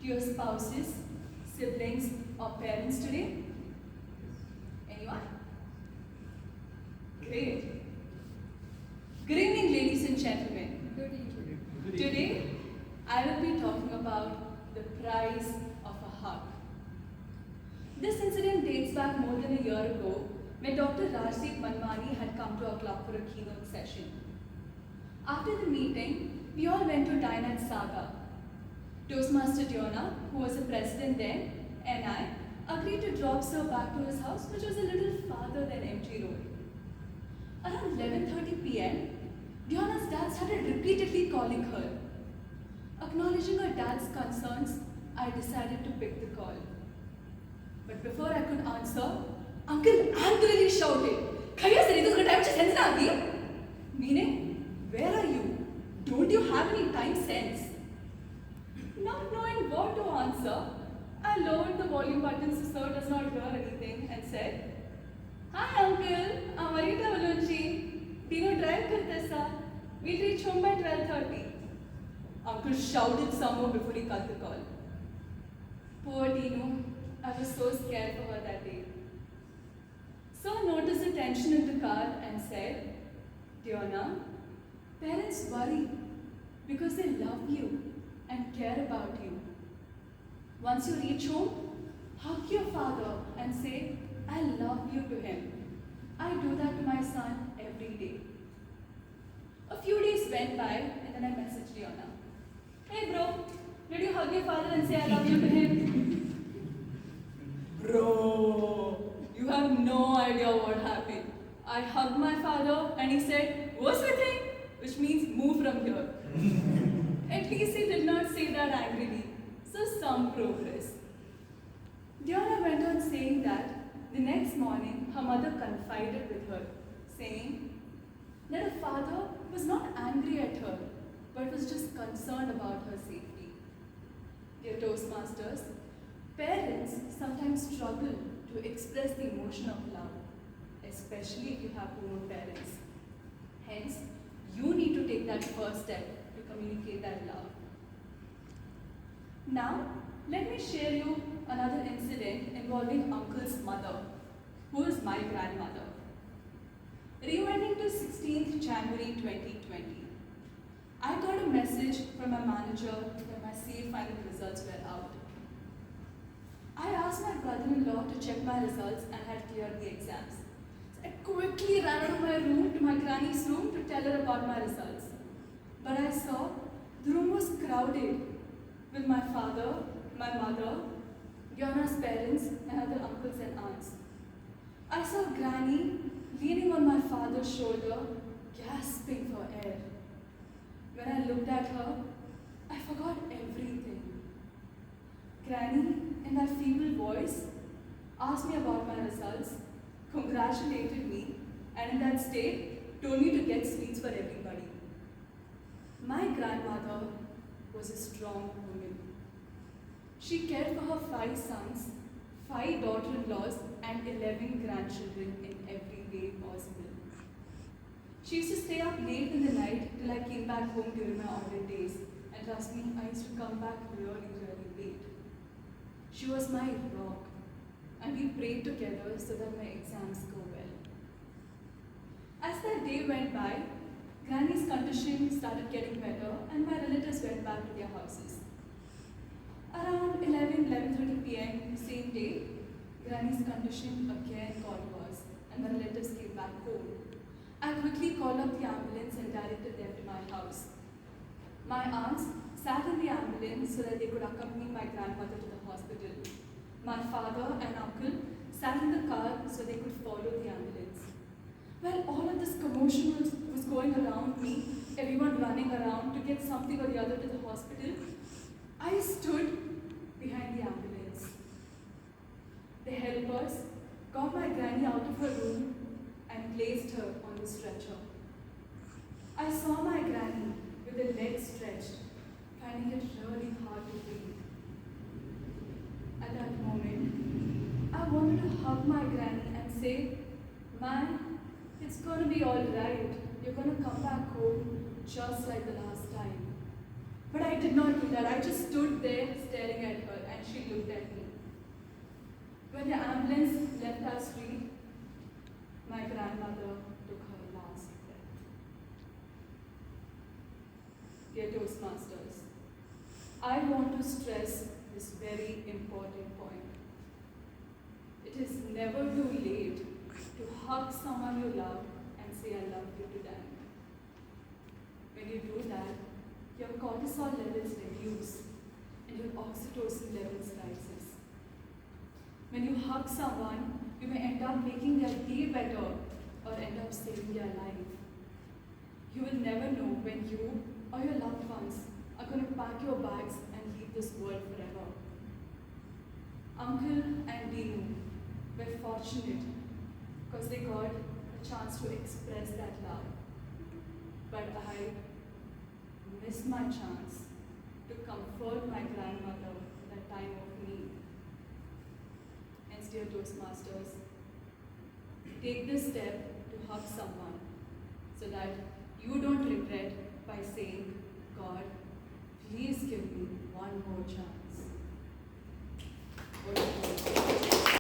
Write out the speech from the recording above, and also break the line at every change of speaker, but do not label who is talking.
your spouses, siblings, or parents today? Anyone? Great. Good evening, ladies and gentlemen.
Good evening.
Today, I will be talking about the price of a hug. This incident dates back more than a year ago when Dr. Rajdeep Manmani had come to our club for a keynote session. After the meeting, we all went to dine at Saga. Toastmaster Diona, who was the president then, and I agreed to drop Sir back to his house, which was a little farther than MG Road. Around 11:30 p.m., Diona's dad started repeatedly calling her. Acknowledging her dad's concerns, I decided to pick the call. But before I could answer, Uncle angrily shouted, "Khaya sir, this time se sense na aati?" Meaning, where are you? Don't you have any time sense? Not knowing what to answer, I lowered the volume button so Sir does not hear anything and said, "Hi Uncle, Amarita Valunchi. Dino drive karte sa. We'll reach home by 12:30. Uncle shouted some more before he cut the call. Poor Dino, I was so scared for her that day. Sir noticed the tension in the car and said, "Diona, parents worry because they love you and care about you. Once you reach home, hug your father and say, 'I love you' to him. I do that to my son every day." A few days went by and then I messaged Diona. "Hey bro, did you hug your father and say 'I love you' to him?" Bro, you have no idea what happened. I hugged my father and he said, "What's the thing?" Which means move from here. At least he did not say that angrily. So some progress. Diona went on saying that the next morning her mother confided with her, saying that her father was not angry at her, but was just concerned about her safety. Dear Toastmasters, parents sometimes struggle to express the emotion of love, especially if you have grown parents. Hence, you need to take that first step to communicate that love. Now, let me share you another incident involving Uncle's mother, who is my grandmother. Rewinding to 16th January 2020, I got a message from my manager that my CA final results were out. I asked my brother-in-law to check my results and had cleared the exams. So I quickly ran out of my room to my granny's room to tell her about my results. But I saw the room was crowded with my father, my mother, Diona's parents, and other uncles and aunts. I saw Granny leaning on my father's shoulder, gasping for air. When I looked at her, I forgot everything. Granny, in that feeble voice, asked me about my results, congratulated me, and in that state, told me to get sweets for everybody. My grandmother was a strong woman. She cared for her 5 sons, 5 daughter-in-laws, and 11 grandchildren in every way possible. She used to stay up late in the night till I came back home during my audit days, and trust me, I used to come back really, really late. She was my rock, and we prayed together so that my exams go well. As that day went by, Granny's condition started getting better, and my relatives went back to their houses. Around 11:30 p.m. the same day, Granny's condition again got worse, and my relatives came back home. I quickly called up the ambulance and directed them to my house. My aunts sat in the ambulance so that they could accompany my grandmother to the hospital. My father and uncle sat in the car so they could follow the ambulance. While all of this commotion was going around me, everyone running around to get something or the other to the hospital, I stood behind the ambulance. The helpers got my granny out of her room and placed her on the stretcher. I saw my granny with her legs stretched, finding it really hard to breathe. At that moment, I wanted to hug my granny and say, "Man, it's going to be all right. You're going to come back home just like the last time." But I did not do that. I just stood there staring at her and she looked at me. When the ambulance left our street, my grandmother took her last breath. Dear Toastmasters, I want to stress this very important point. It is never too late to hug someone you love and say, I love you to them. When you do that, your cortisol levels reduce and your oxytocin levels rises. When you hug someone, you may end up making their day better or end up saving their life. You will never know when you or your loved ones are going to pack your bags and leave this world forever. Uncle and Dinu were fortunate because they got a chance to express that love. But I missed my chance to comfort my grandmother in a time of need. Hence, dear Toastmasters, take this step to hug someone so that you don't regret by saying, God, please give me one more chance.